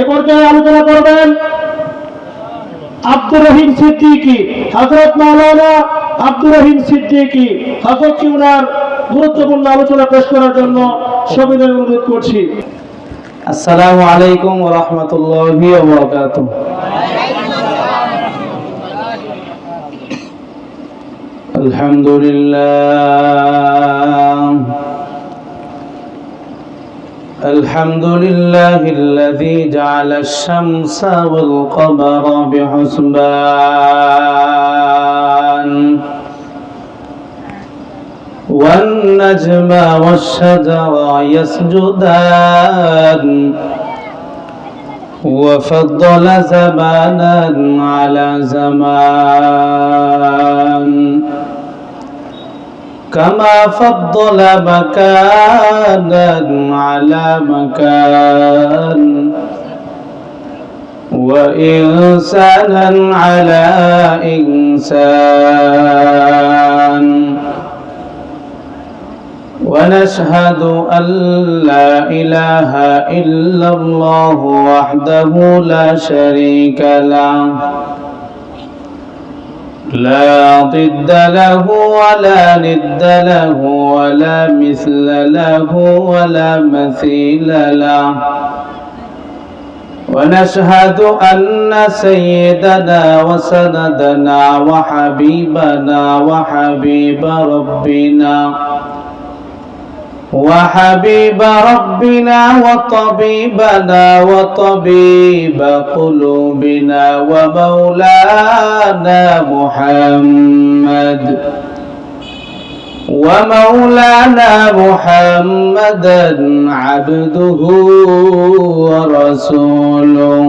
এ পর্যায়ে আলোচনা করবেন আব্দুর রহিম সিদ্দিকী, হযরত মাওলানা আব্দুর রহিম সিদ্দিকী। হযরতকে ওনার গুরুত্বপূর্ণ আলোচনা পেশ করার জন্য সবিনয় অনুরোধ করছি। আসসালামু আলাইকুম ওয়া রাহমাতুল্লাহি ওয়া বারাকাতুহু। আলহামদুলিল্লাহিল্লাযী জা'আলাশ শামসা ওয়াল কমারা বিহুসবান والنجم والشجر يسجدان وفضل زمانا على زمان كما فضل مكانا على مكان وإنسانا على إنسان ونشهد أن لا إله إلا الله وحده لا شريك له لا ضد له ولا ند له ولا مثل له ولا مثيل له ونشهد أن سيدنا وسندنا وحبيبنا وحبيب ربنا وطبيبنا وطبيب قلوبنا ومولانا محمدا عبده ورسوله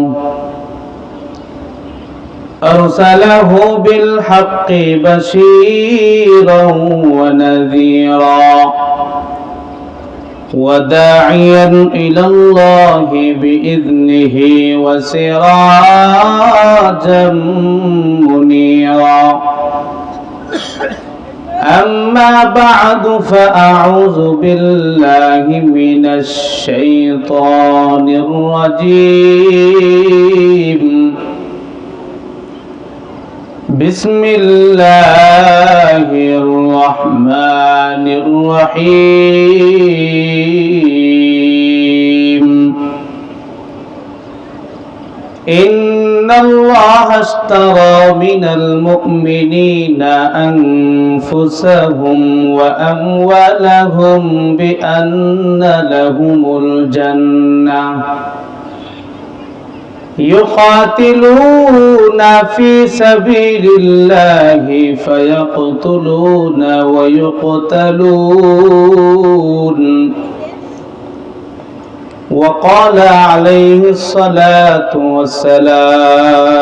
أرسله بالحق بشيرا ونذيرا وداعيا إلى الله بإذنه وسراجا منيرا أما بعد فأعوذ بالله من الشيطان الرجيم بسم الله الرحمن الرحيم إن الله اشترى من المؤمنين أنفسهم وأموالهم بأن لهم الجنة يقاتلون في سبيل الله فيقتلون ويقتلون وقال عليه الصلاة والسلام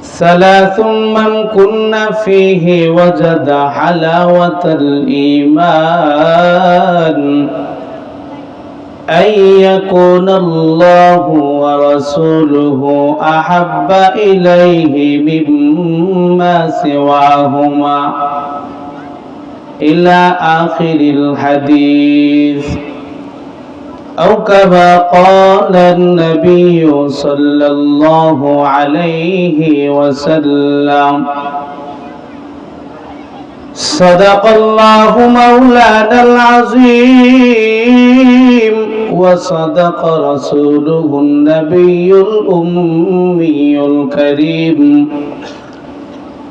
ثلاث من كن فيه وجد حلاوة الإيمان أن يكون الله ورسوله أحب إليه مما سواهما إلى آخر الحديث أو كما قال النبي صلى الله عليه وسلم صدق الله مولانا العظيم وصدق رسوله النبي الأمي الكريم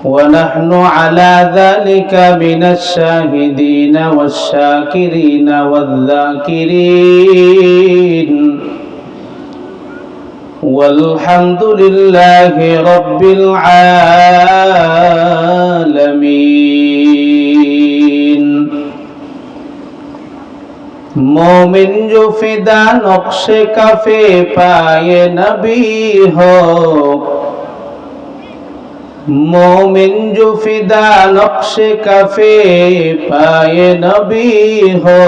ونحن على ذلك من الشاهدين والشاكرين والذاكرين والحمد لله رب العالمين मोमिन जो फिदा नक्शे कफे पाए नबी हो मोमिन जो फिदा नक्शे कफे पाए नबी हो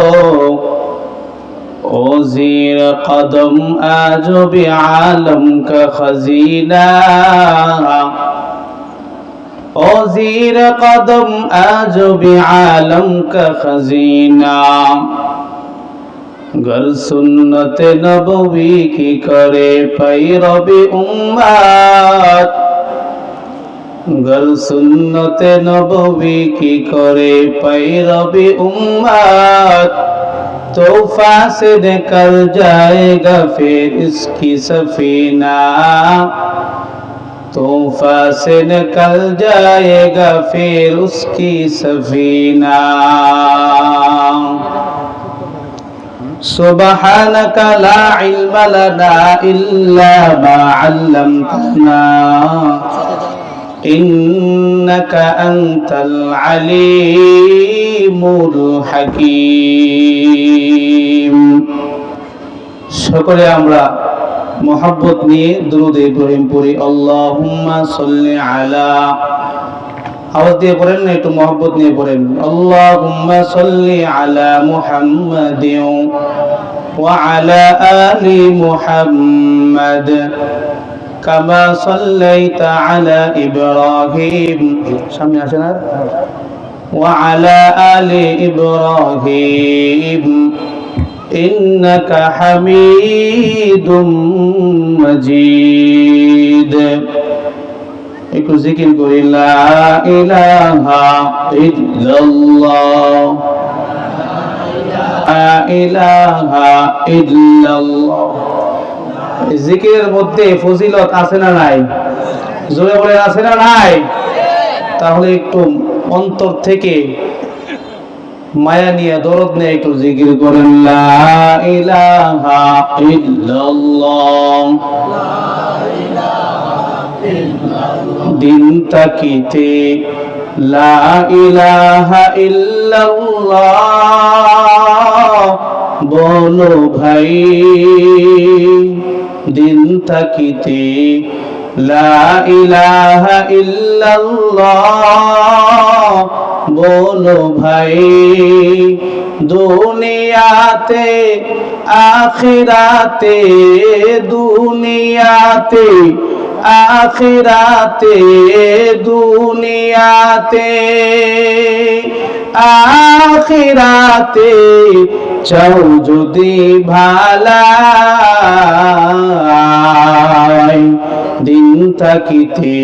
ओ ज़ीर कदम आज भी आलम का खजीना ओ ज़ीर कदम आज भी आलम का खजीना गर सुन्नत नबवी की करे पैरवी उम्मत, गर सुन्नत नबवी की करे पैरवी उम्मत, तोहफा से निकल जाएगा फिर इसकी सफीना, तोहफा से निकल जाएगा फिर उसकी सफीना। सुबहानक ला इल्म लना इल्ला मा अल्लमतना इन्नका अंतल अलीमुल हकीम। সকলে আমরা मोहब्बत নিয়ে दुरूद इब्राहिम पढ़ी। अल्लाहुम्मा सल्लि आला, आवाज দিয়ে পড়েন না, একটু मोहब्बत নিয়ে পড়েন। अल्लाहुम्मा सल्लि आला मुहम्मदिन ওয়া আলা আলি মুহাম্মাদ কামা সাল্লাইতা আলা ইব্রাহিম, সামনে আসেন, আর ওয়া আলা আলি ইব্রাহিম ইন্নাকা হামিদুম মাজিদ। একটু জিকির করি, লা ইলাহা ইল্লাল্লাহ, লা ইলাহা ইল্লাল্লাহ। জিকিরের মধ্যে ফজিলত আছে না নাই? জোরে বলে আছে না নাই? তাহলে একটু অন্তর থেকে মায়া নিয়ে দরদ নিয়ে একটু জিকির করেন, লা ইলাহা ইল্লাল্লাহ। দিন তাকিতে লা ইলাহা ইল্লাল্লাহ বলো ভাই, দিন তাকিতে লা ইলাহা ইল্লাল্লাহ বলো ভাই। দুনিয়াতে আখিরাতে, দুনিয়াতে আখিরাতে, দুনিয়াতে আখিরাতে চাও যদি ভালাই, দিন থাকিতে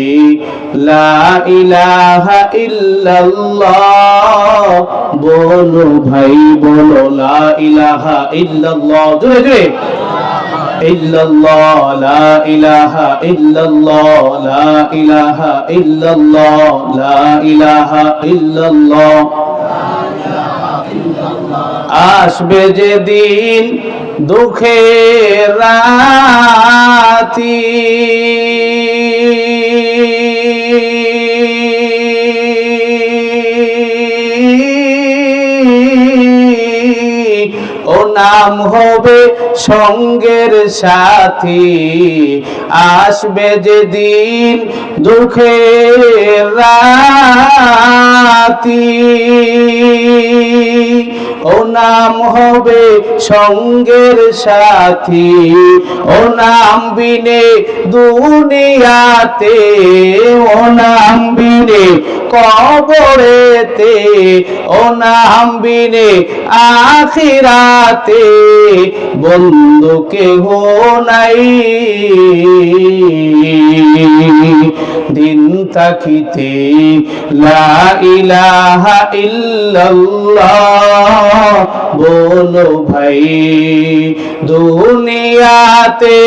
লা ইলাহা ইল্লাল্লাহ বলো ভাই, বলো লা ইলাহা ইল্লাল্লাহ, জোরে জোরে, ইল্লাল্লাহ, লা ইলাহা ইল্লাল্লাহ, লা ইলাহা ইল্লাল্লাহ, লা ইলাহা ইল্লাল্লাহ। আসবে যেদিন দুঃখের রাতি, ও নাম হবে সঙ্গের সাথী। আসবে যেদিন দুঃখের রাতি, ও নাম হবে সঙ্গের সাথী। ও নাম বিনে দুনিয়াতে, ও নাম বিনে কবরেতে, ও নাম বিনে আখিরাতে বন্ধু কেহ নাই। দিন থাকিতে লা ইলাহা ইল্লাল্লাহ বলো ভাই, দুনিয়াতে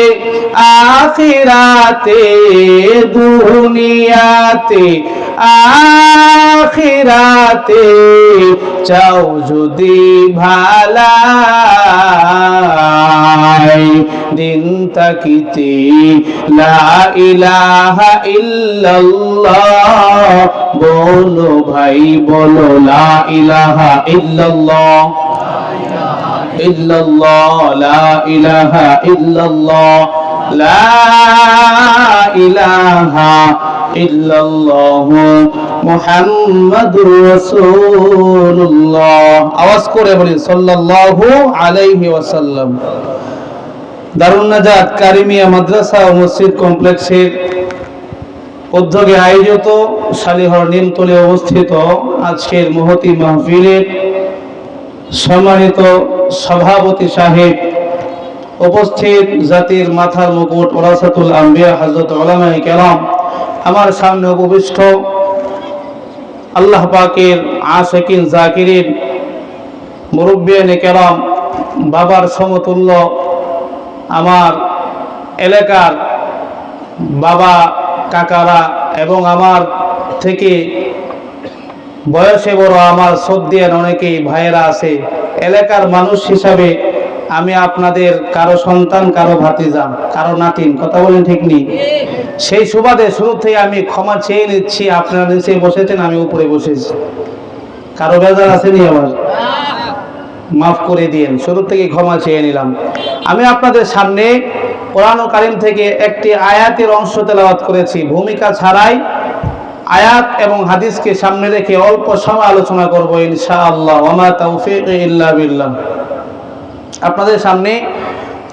আখিরাতে, দুনিয়াতে আখিরাতে চাও যদি ভালাই, দিন তাকিতে লা ইলাহা ইল্লাল্লাহ বলো ভাই, বলো লা ইলাহা ইল্লাল্লাহ, ইল্লাল্লাহ, লা ইলাহা ইল্লাল্লাহ, লা ইলাহা ইল্লাল্লাহ মুহাম্মাদুর রাসূলুল্লাহ। আওয়াজ করে বলি সাল্লাল্লাহু আলাইহি ওয়াসাল্লাম। দারুন নাজাত কারিমিয়া মাদ্রাসা ও মসজিদ কমপ্লেক্সের উদ্যোগে আয়োজিত শালিহর নিমতলে অবস্থিত আজকের মহতি মাহফিলের সম্মানিত সভাপতি সাহেব, উপস্থিত জাতির মাথার মুকুট ওরাসাতুল আম্বিয়া হযরত উলামায়ে কেরাম, আমার সামনে উপবিষ্ট আল্লাহ পাকের আশিকিন জাকিরিন, মুরব্বিয়ানে কেরাম, বাবার সমতুল্য আমার এলাকার বাবা কাকারা এবং আমার থেকে বয়সে বড় আমার শ্রদ্ধেয় অনেকেই ভাইয়েরা আছে। এলাকার মানুষ হিসাবে আমি আপনাদের কারো সন্তান, কারো ভাতিজা, কারো নাতিন, কথা বলেন ঠিক নেই। সেই সুবাদে শুরু থেকে আমি ক্ষমা চেয়ে নিচ্ছি। আপনারা নিচে বসেছেন, আমি উপরে বসেছি, কারো বেজার আসেনি, আমার মাফ করে দিয়েন, শুরু থেকে ক্ষমা চেয়ে নিলাম। আমি আপনাদের সামনে কোরআন কারীম থেকে একটি আয়াতের অংশ তেলাওয়াত করেছি, ভূমিকা ছাড়াই আয়াত এবং হাদিসকে সামনে রেখে অল্প সময় আলোচনা করব ইনশাআল্লাহ। ওয়া মা তাওফীকি ইল্লা বিল্লাহ। আপনাদের সামনে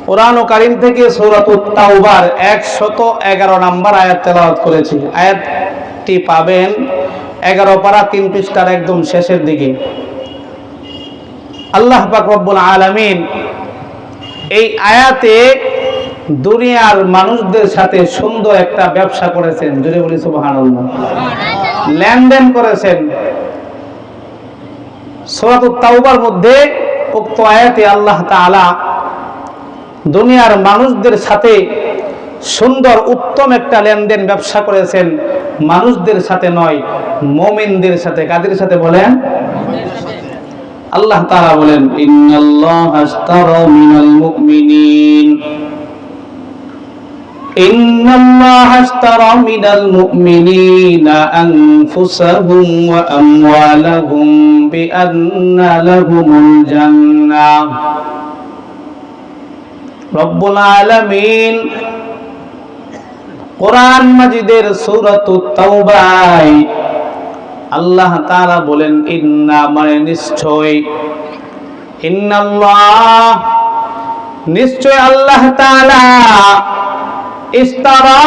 কোরআন কারীম থেকে সূরাতুত তাওবার 111 নম্বর আয়াত তেলাওয়াত করেছি। আয়াতটি পাবেন 11 পারা 3 পৃষ্ঠার একদম শেষের দিকে। আল্লাহ পাক রব্বুল আলামিন এই আয়াতে দুনিয়ার মানুষদের সাথে সুন্দর একটা ব্যবসা করেছেন, জোরে বলি সুবহানাল্লাহ, লেনদেন করেছেন। সূরাতুত তাওবার মধ্যে উক্ত আয়াতে আল্লাহ তাআলা দুনিয়ার মানুষদের সাথে সুন্দর উত্তম একটা লেনদেন ব্যবসা করেছেন। মানুষদের সাথে নয়, মুমিনদের সাথে। কাদের সাথে বলেন? আল্লাহ তাআলা বলেন, ইন্নাল্লাহা আশতারা মিনাল মুমিনিন, ইন্নাল্লাহা আশতারা মিনাল মুমিনিনা আনফুসাহুম ওয়া আমওয়ালাহুম বিআন্না লাহুমুল জান্নাহ। রব্বুল আলামিন কোরআন মাজিদের সূরাতুত তাওবায় আল্লাহ তাআলা বলেন, ইন্না মানে নিশ্চয়, ইন্নাল্লাহ নিশ্চয় আল্লাহ তাআলা ইস্তারা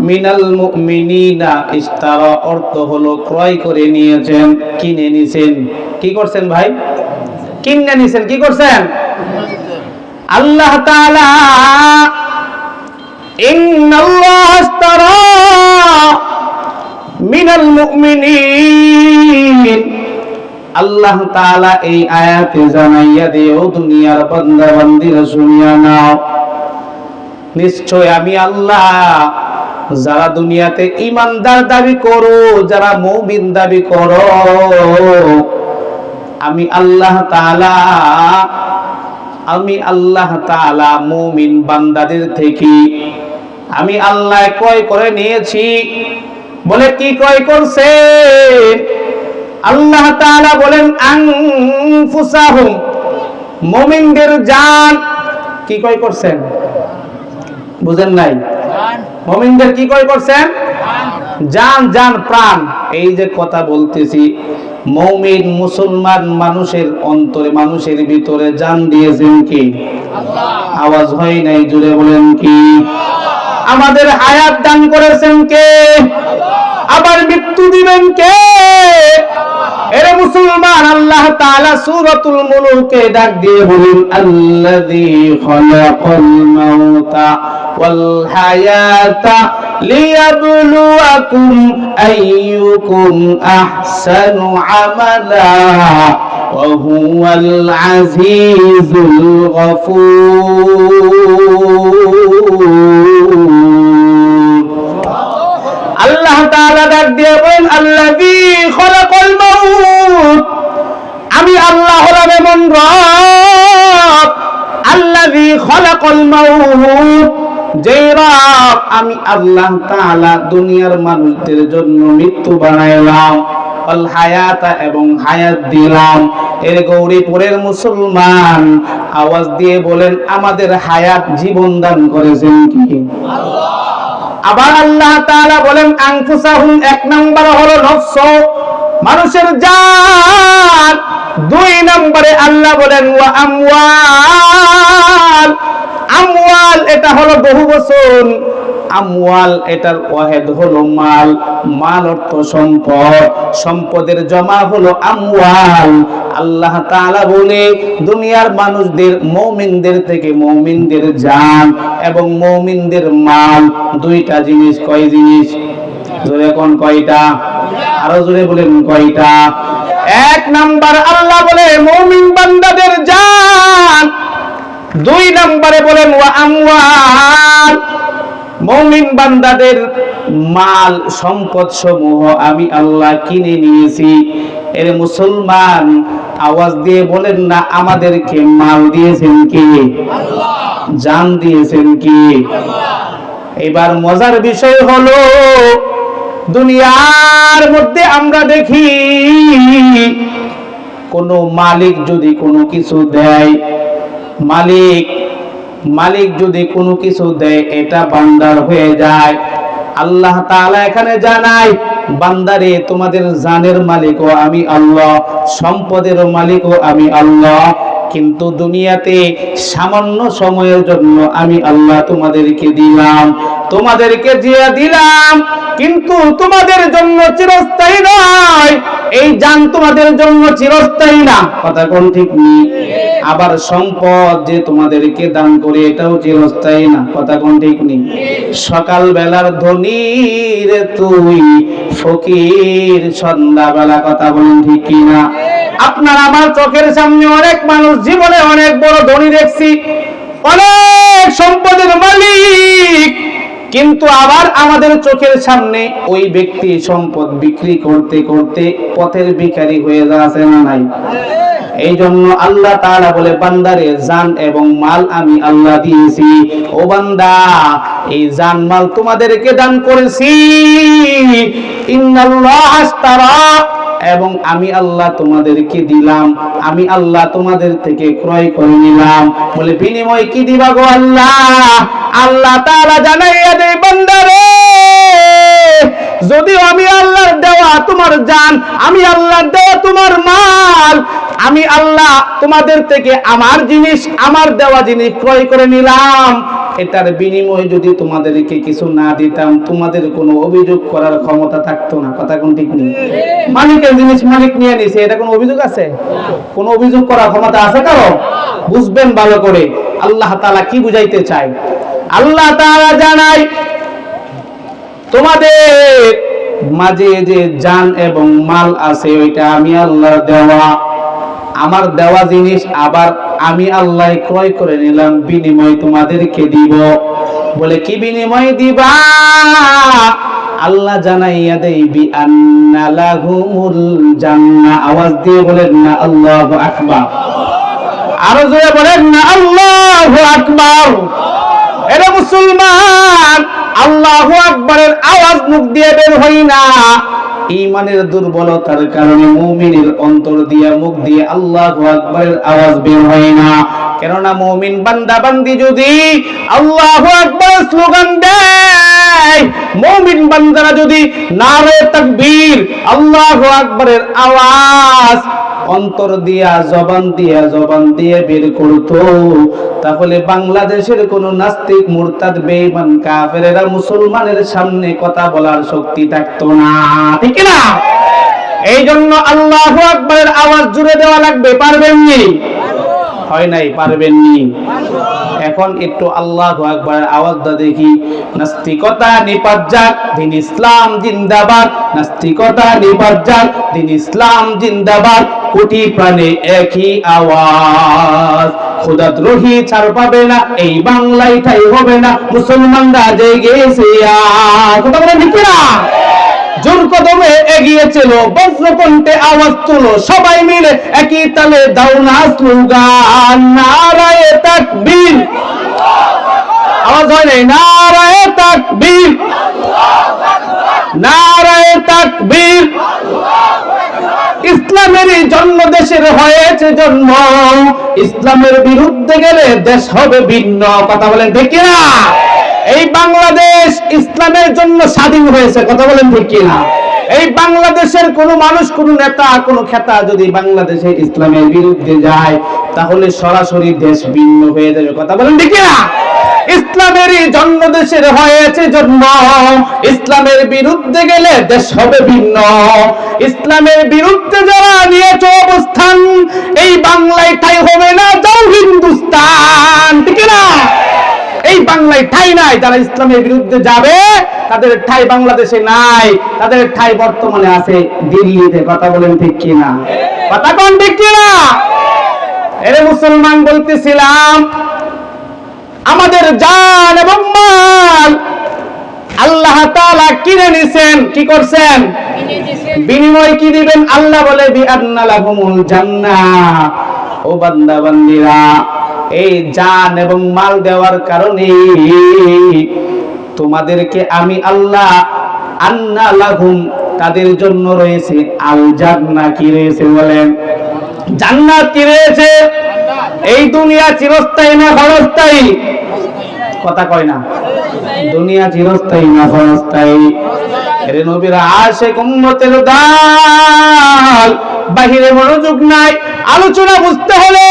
মিনাল মুমিনিনা, ইস্তারা অর্থ হলো ক্রয় করে নিয়েছেন, কিনে নিছেন। কি করছেন ভাই? কিনে নিছেন। কি করছেন? আল্লাহ তাআলা ইন্নাল্লাহ ইস্তারা মিনাল মুমিনিন, আল্লাহ তাআলা এই আয়াতে জানাইয়া দিও দুনিয়ার বান্দা বান্দীরা শুনিয়া নাও, নিশ্চয় আমি আল্লাহ যারা দুনিয়াতে ঈমানদার দাবি করো, যারা মুমিন দাবি করো, আমি আল্লাহ তাআলা মুমিন বান্দাদের থেকে আমি আল্লাহ ক্রয় করে নিয়েছি। বলে কি ক্রয় করছেন? আল্লাহ তাআলা বলেন আনফুসাহুম, মুমিনদের জান। কি ক্রয় করছেন? বুঝেন নাই? মুমিনদের কি ক্রয় করছেন? জান, জান, প্রাণ। এই যে কথা বলতেছি, মুমিন মুসলমান মানুষের অন্তরে, মানুষের ভিতরে জান দিয়েছেন কি? আল্লাহ। আওয়াজ হয় নাই, জুড়ে বলেন কি? আমাদের হায়াত দান করেছেন কে? আবার মৃত্যু দিবেন কে? এরে মুসলমান, আল্লাহ তাআলা সূরাতুল মুলুকে ডাক দিয়ে বলেন, আল্লাযী খালাকাল মাউতা ওয়াল হায়াতা লিয়াবলুয়াকুম আইয়ুকুম আহসানু আমালা ওয়া হুয়াল আজিজুল গফুর। আল্লাহ তাআলা ডাক দিয়ে বলেন, আল্লাযী খালাকাল মাউত, আমি আল্লাহ হলাম এমন রব, আল্লাযী খালাকাল মাউত, যেই রব আমি আল্লাহ তাআলা দুনিয়ার মানুষদের জন্য মৃত্যু বানাইলাম, ওয়াল হায়াতা এবং হায়াত দিলাম। এর গৌরীপুরের মুসলমান আওয়াজ দিয়ে বলেন, আমাদের হায়াত জীবন দান করেছেন কি? আল্লাহ। আবার আল্লাহ তাআলা বলেন আনফুসাহুম, এক নাম্বার হলো নফস, মানুষের জান। দুই নম্বরে আল্লাহ বলেন ওয়া আমওয়াল, আমওয়াল এটা হলো বহুবচন, আমওয়াল এটার ওয়াহেদ হলো মাল, মাল অর্থ সম্পদ, সম্পদের জমা হলো আমওয়াল। আল্লাহ তাআলা বলে দুনিয়ার মানুষদের, মুমিনদের থেকে মুমিনদের জান এবং মুমিনদের মাল, দুইটা জিনিস। কয় জিনিস? জোরে কোন কয়টা? আরো জোরে বলেন কয়টা? এক নাম্বার আল্লাহ বলে মুমিন বান্দাদের জান, দুই নম্বরে বলেন ওয়া আমওয়াল, মুমিন বান্দাদের মাল সম্পদ সমূহ আমি আল্লাহ কিনে নিয়েছি। এর মুসলমান আওয়াজ দিয়ে বলেন না, আমাদেরকে মাল দিয়েছেন কে? আল্লাহ। জান দিয়েছেন কে? আল্লাহ। এবার মজার বিষয় হলো দুনিয়ার মধ্যে আমরা দেখি কোন মালিক যদি কোনো কিছু দেয়, মালিক যদি কোনো কিছু দেয়, এটা বান্দার হয়ে যায়। আল্লাহ তাআলা এখানে জানায়, বান্দারে তোমাদের জানের মালিকও আমি আল্লাহ, সম্পদের মালিকও আমি আল্লাহ। কিন্তু দুনিয়াতে সামান্য সময়ের জন্য আমি আল্লাহ তোমাদেরকে দিলাম, তোমাদেরকে দিয়ে দিলাম, কিন্তু তোমাদের জন্য চিরস্থায়ী নয়। এই জান তোমাদের জন্য চিরস্থায়ী না, কথা কোন ঠিক নেই। আবার সম্পদ যে তোমাদেরকে দান করে, এটাও চিরস্থায়ী না, কথা কোন ঠিক নেই। সকাল বেলার ধনী রে তুই ফকির সন্ধ্যাবেলা, কথা বলেন ঠিক কিনা? আপনার আমার চোখের সামনে অনেক মানুষ জীবনে অনেক বড় ধনী দেখছি, অনেক সম্পদের মালিক, কিন্তু আবার আমাদের চোখের সামনে ওই ব্যক্তি সম্পদ বিক্রি করতে করতে পথের ভিখারি হয়ে যাচ্ছে না নাই? এই জন্য আল্লাহ তাআলা বলে, বান্দারে জান এবং মাল আমি আল্লাহ দিয়েছি। ও বান্দা, এই জান মাল তোমাদেরকে দান করেছি। ইন্নাল্লাহ আশতারা, এবং আমি আল্লাহ তোমাদেরকে দিলাম, আমি আল্লাহ তোমাদের থেকে ক্রয় করে নিলাম। বলে বিনিময় কি দিবা গো আল্লাহ? আল্লাহ তাআলা জানাইয়া দেয়, বান্দারে যদিও আমি আল্লাহর দেওয়া তোমার জান, আমি আল্লাহর দেওয়া তোমার মাল, আমি আল্লাহ তোমাদের থেকে আমার জিনিস, আমার দেওয়া জিনিস ক্রয় করে নিলাম, এটার বিনিময়ে যদি তোমাদেরকে কিছু না দিতাম, তোমাদের কোনো অভিযোগ করার ক্ষমতা থাকতো না, কথা কোন ঠিক নেই। মালিকের জিনিস মালিক নিয়ে নিছে, এটা কোনো অভিযোগ আছে? কোনো অভিযোগ করার ক্ষমতা আছে কারো? বুঝবেন ভালো করে আল্লাহ তাআলা কি বুঝাইতে চায়। আল্লাহ তাআলা জানায়, তোমাদের মাঝে যে জান এবং মাল আছে, ওইটা আমি আল্লাহর দেওয়া, আমার দেওয়া জিনিস আবার আমি আল্লাহ ক্রয় করে নিলাম, বিনিময় তোমাদেরকে দিব। বলে কি বিনিময় দিবা? আল্লাহ জানাইয়া দেই, বিআন্না লাহুমুল জান্নাহ। আওয়াজ দিয়ে বলেন না আল্লাহু আকবার। আরো জোরে বলেন না আল্লাহু আকবার। এরে মুসলমান, আল্লাহু আকবারের আওয়াজ মুখ দিয়ে বের হয় না। ঈমানের দুর্বলতার কারণে মুমিনের অন্তর দিয়ে, মুখ দিয়ে আল্লাহু আকবারের আওয়াজ বের হয় না। কেননা মুমিন বান্দা বান্দি যদি আল্লাহু আকবার স্লোগান দেয়, মুমিন বান্দারা যদি নারে তাকবীর, আল্লাহু আকবারের আওয়াজ অন্তর দিয়া জবান দিয়ে বের করতো, তাহলে বাংলাদেশের কোন নাস্তিক, মুরতাদ, বেঈমান, কাফেরেরা মুসলমানের সামনে কথা বলার শক্তি থাকতো না, ঠিক না? এই জন্য আল্লাহু আকবারের আওয়াজ জুড়ে দেওয়া লাগবে। পারবেননি? হয় নাই, পারবেননি। এখন একটু আল্লাহু আকবারের আওয়াজটা দেখি। নাস্তিকতা নিপাত যাক, দিন ইসলাম জিন্দাবাদ। নাস্তিকতা নিপাত যাক, দিন ইসলাম জিন্দাবাদ। কোটি প্রাণে একই আওয়াজ, খোদাদ্রোহী ছাড় পাবে না, এই বাংলায় ঠাই হবে না, মুসলমানরা জেগেছে আজ। কথা বলেন ঠিক না? জোর কদমে এগিয়ে চলো, বজ্রকণ্ঠে আওয়াজ তুলো, সবাই মিলে একই তালে দাও না স্লোগান, নারায়ে তাকবীর। আওয়াজ হয় নাই? নারায়ে তাকবীর, নারায়ে তাকবীর। ইসলামের জন্ম দেশের হয়েছে জন্ম, ইসলামের বিরুদ্ধে গেলে দেশ হবে ভিন্ন। কথা বলেন ঠিক না? এই বাংলাদেশ ইসলামের জন্য স্বাধীন হয়েছে, কথা বলেন ঠিক কিনা? এই বাংলাদেশের কোন মানুষ, কোন নেতা, কোন খেতা যদি বাংলাদেশে ইসলামের বিরুদ্ধে যায়, তাহলে সরাসরি দেশ ভিন্ন হয়ে যাবে, কথা বলেন ঠিক কিনা? ইসলামেরই জন্ম দেশের হয়েছে জন্ম, ইসলামের বিরুদ্ধে গেলে দেশ হবে ভিন্ন। ইসলামের বিরুদ্ধে যারা নিয়েছে অবস্থান, এই বাংলায় ঠাই হবে না, যাও হিন্দুস্তান, ঠিক না? এই বাংলায় ঠাই নাই, যারা ইসলামের বিরুদ্ধে যাবে তাদের ঠাই বাংলাদেশে নাই, তাদের ঠাই বর্তমানে আছে দিল্লিতে। কথা বলেন ঠিক কিনা? কথা কোন ঠিক কিনা? এরে মুসলমান, বলতেছিলাম আমাদের জান এবং মাল আল্লাহ তাআলা কিনে নিছেন। কি করছেন? বিনিময় কি দিবেন? আল্লাহ বলে বিআন্না লাহুমুল জান্নাহ। ও বান্দা বান্দিরা, এই জান এবং মাল দেওয়ার কারণে তোমাদেরকে আমি আল্লাহ আন্না লাহুম, তাদের জন্য রয়েছে আল জান্নাহ। কি রয়েছে বলেন? জান্নাত। কি রয়েছে? এই দুনিয়া চিরস্থায়ী না ক্ষণস্থায়ী? কথা কয় না। দুনিয়া চিরস্থায়ী না ক্ষণস্থায়ী? এরে নবীর আশিক উম্মতের দল, বাহিরে মনোযোগ নাই, আলোচনা বুঝতে হলে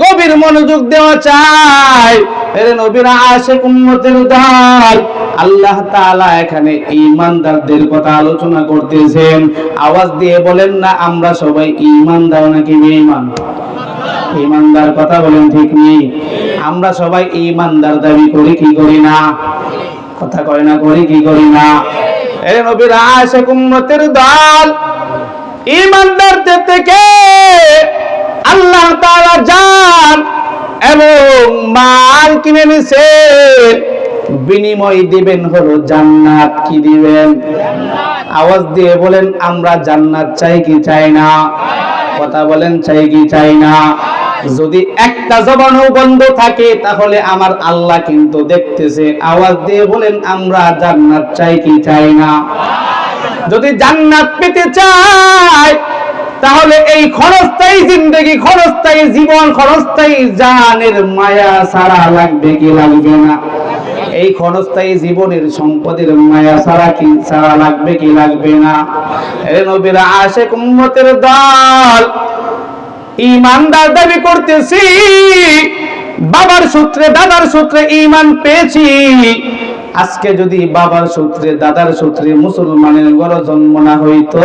গভীর মনোযোগ দেওয়া চাই। এরে নবীর আশিক উম্মতের দল, আল্লাহ তাআলা এখানে ঈমানদারদের কথা আলোচনা করতেছেন। আওয়াজ দিয়ে বলেন না, আমরা সবাই ঈমানদার নাকি বেঈমান? ঈমানদার। কথা বলেন ঠিক নেই? আমরা সবাই ঈমানদার দাবি করি কি করি না? কথা কয় না, করি কি করি না? এ নবীর আশিক উম্মতের দল, ঈমানদারদের থেকে আল্লাহ তাআলা জান এবং মাল কিনে নিছে, বিনিময় দিবেন হলো জান্নাত। কি দিবেন? আওয়াজ দিয়ে বলেন, আমরা জান্নাত চাই কি চাই না? কথা বলেন, চাই কি চাই না? যদি একটা জবানও বন্ধ থাকে তাহলে আমার আল্লাহ কিন্তু দেখতেছে। আওয়াজ দিয়ে বলেন, আমরা জান্নাত চাই কি চাই না? যদি জান্নাত পেতে চাই তাহলে এই ক্ষণস্থায়ী জিন্দেগি, ক্ষণস্থায়ী জীবন, ক্ষণস্থায়ী জানের মায়া ছাড়া লাগবে কি লাগবে না? এই ক্ষণস্থায়ী জীবনের সম্পদের মায়া ছাড়া কি ছাড়া লাগবে কি লাগবে না? এ নবীর আশিক উম্মতের দল, ঈমানদার দাবি করতেছি, বাবার সূত্রে দাদার সূত্রে ঈমান পেয়েছি। আজকে যদি বাবার সূত্রে দাদার সূত্রে মুসলমানের ঘরে জন্ম না হইতো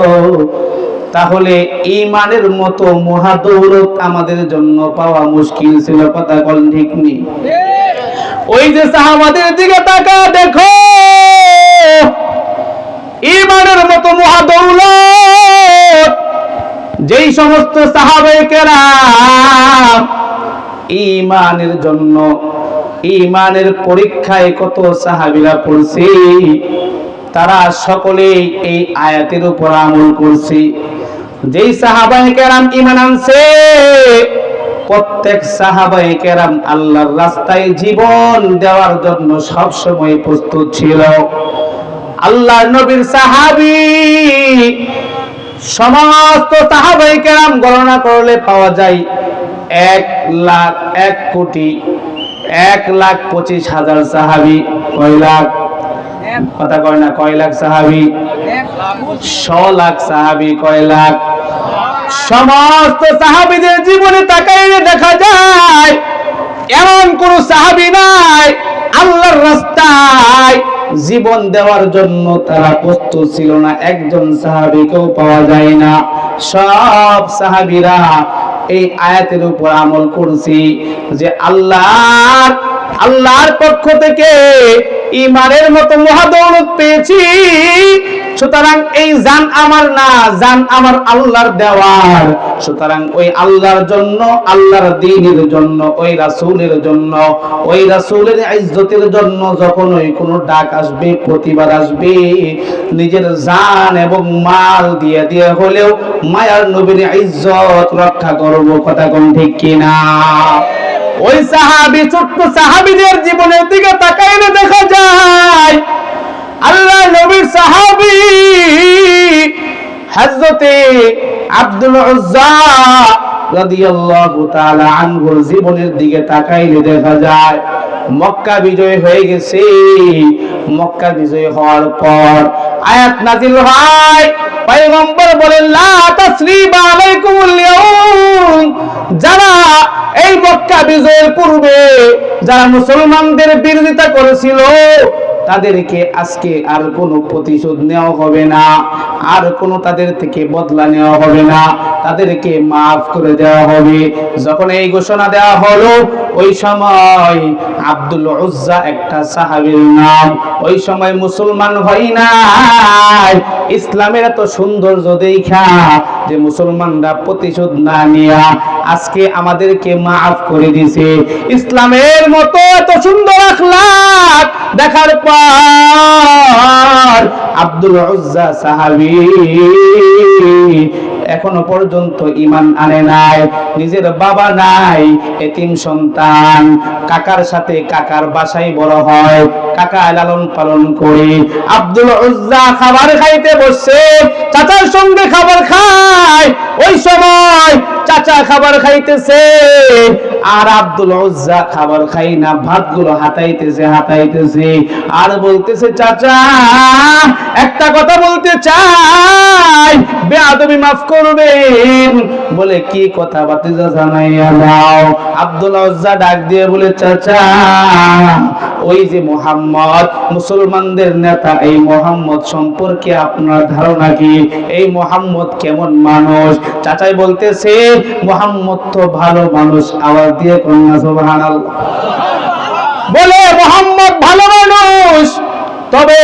তাহলে ঈমানের মতো মহাদৌলত আমাদের জন্য পাওয়া মুশকিল ছিল। কথা বল ঠিক নেই? ওই যে সাহাবাদের দিকে তাকা, দেখো ঈমানের মতো মহাদৌলত যেই সমস্ত সাহাবায়ে কেরাম ঈমানের জন্য, ঈমানের পরীক্ষায় কত সাহাবীরা পড়ছে, তারা সকলেই এই আয়াতের উপর আমল করছে। যেই সাহাবায়ে কেরাম ঈমান আনছে, প্রত্যেক সাহাবায়ে কেরাম আল্লাহর রাস্তায় জীবন দেওয়ার জন্য সব সময় প্রস্তুত ছিল। আল্লাহর নবীর সাহাবী সমস্ত সাহাবায়ে কেরাম গণনা করলে পাওয়া যায় 1,25,000 সাহাবী। কয় লাখ? কথা কয় না, কয় লাখ সাহাবী? 100 লাখ সাহাবী। কয় লাখ? সমস্ত সাহাবীদের জীবনে তাকাইলে দেখা যায় এমন কোন সাহাবী নাই আল্লাহর রাস্তায় জীবন দেওয়ার জন্য তারা প্রস্তুত ছিল না। একজন সাহাবীকেও পাওয়া যায় না। সব সাহাবীরা এই আয়াতের উপর আমল করছি যে আল্লাহর পক্ষ থেকে ঈমানের মতো মহাদৌলত পেয়েছি, সুতরাং এই জান আমার না, জান আমার আল্লাহর দেওয়ার। সুতরাং ওই আল্লাহর জন্য, আল্লাহর দ্বীনের জন্য, ওই রাসূলের জন্য, ওই রাসূলের ইজ্জতের জন্য যখন ওই কোনো ডাক আসবে, প্রতিবাদ আসবে, নিজের জান এবং মাল দিয়ে দিয়ে হলেও মায়ার নবীর ইজ্জত রক্ষা করব। কথা কোন ঠিক কিনা? ওই সাহাবী, ছোট্ট সাহাবীদের জীবনের দিকে তাকাইলে দেখা যায় আল্লাহ নবীর সাহাবী হযরতে আব্দুল উজ্জা রাদিয়াল্লাহু তাআলা আনহুর জীবনের দিকে তাকাইলে দেখা যায় মক্কা বিজয় হয়ে গেছে। মক্কা বিজয় হওয়ার পর আয়াত নাযিল হয় পয়গম্বর বলেন লা তাসরিবা আলাইকুমুল ইয়াউম, যারা এই মক্কা বিজয়ের পূর্বে যারা মুসলমানদের বিরোধিতা করেছিল তাদেরকে আজকে আর কোনো প্রতিশোধ নেওয়া হবে না, আর কোনো তাদের থেকে বদলা নেওয়া হবে না, তাদেরকে মাফ করে দেওয়া হবে। যখন এই ঘোষণা দেওয়া হলো ওই সময় আব্দুল উজ্জা একটা সাহাবীর নাম, ওই সময় মুসলমান হয় নাই। ইসলামের এত সৌন্দর্য দেখা যে মুসলমানরা প্রতিশোধ না নিয়া আজকে আমাদেরকে মাফ করে দিয়েছে। ইসলামের মতো এত সুন্দর আখলাক দেখার পর আব্দুল উজ্জা সাহাবী এখনো পর্যন্ত ঈমান আনে নাই, নিজের বাবা নাই, এতিম সন্তান, কাকার সাথে কাকার বাসায় বড় হয়, কাকা লালন পালন করে। আব্দুল উজ্জা খাবার খাইতে বসে, চাচার সঙ্গে খাবার খায়। ওই সময় চাচা খাবার খাইতেছে আর আব্দুল উজ্জা খাবার খাই না, ভাতগুলো হাতাইতেছে আর বলতেছে চাচা একটা কথা বলতে চাই, বেয়াদবি মাফ করবেন। বলে কি কথা ভাতিজা জানাইয়া দাও। আব্দুল উজ্জা ডাক দিয়ে বলে চাচা ওই যে মুহাম্মদ মুসলমানদের নেতা, এই মুহাম্মদ সম্পর্কে আপনার ধারণা কি? এই মুহাম্মদ কেমন মানুষ? চাচাই বলতেছে মুহাম্মদ তো ভালো মানুষ। আওয়াজ দিয়ে কন্যা সুবহানাল্লাহ। বলে মুহাম্মদ ভালো মানুষ, তবে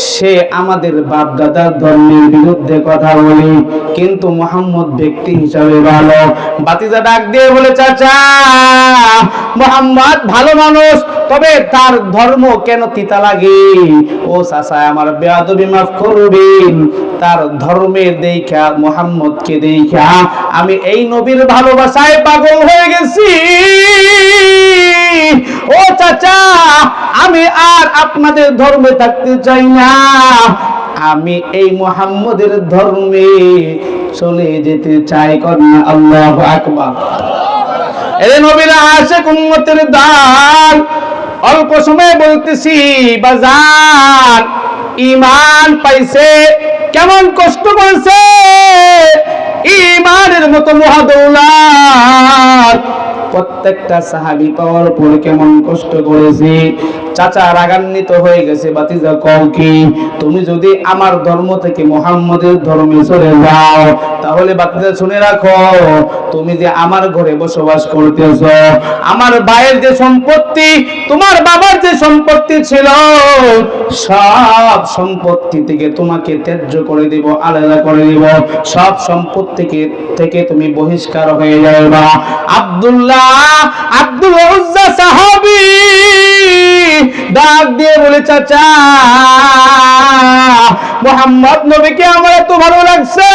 সে আমাদের বাপ দাদার ধর্মের বিরুদ্ধে কথা বলে, কিন্তু মুহাম্মদ ব্যক্তি হিসাবে ভালো। ভাতিজা ডাক দিয়ে বলে চাচা মুহাম্মদ ভালো মানুষ, তবে তার ধর্ম কেন তিতা লাগে? ও চাচা আমার বেয়াদবি মাফ করবেন, তার ধর্মের দেখা মুহাম্মদকে দেখা আমি এই নবীর ভালোবাসায় পাগল হয়ে গেছি। ও চাচা আমি আর আপনাদের ধর্মে থাকতে চাই না, আমি এই মুহাম্মদের ধর্মে চলে যেতে চাই। কন্যা আল্লাহু আকবার। এই নবীর আশিক উম্মতের দান। অল্প সময় বলতেছি বাজার ঈমান পাইছে, কেমন কষ্ট করেছে, ঈমানের মতো মহাদৌলত প্রত্যেকটা সাহাবী পাওয়ার পর কেমন কষ্ট করেছে। চাচা রাগান্বিত হয়ে গেছে। ভাতিজা কও কি? তুমি যদি আমার ধর্ম থেকে মুহাম্মদের ধর্মে চলে যাও তাহলে ভাতিজা শুনে রাখো, তুমি যে আমার ঘরে বসবাস করতেছো, আমার ভাইয়ের যে সম্পত্তি, তোমার বাবার যে সম্পত্তি ছিল, সব সম্পত্তি থেকে তোমাকে ত্যায্য করে দিব, আলাদা করে দিব। সব সম্পত্তি থেকে তুমি বহিষ্কার হয়ে যাবে। আব্দুল উজ্জা সাহাবী ডাক দিয়ে বলে চাচা মুহাম্মদ নবীকে আমার এত ভালো লাগছে,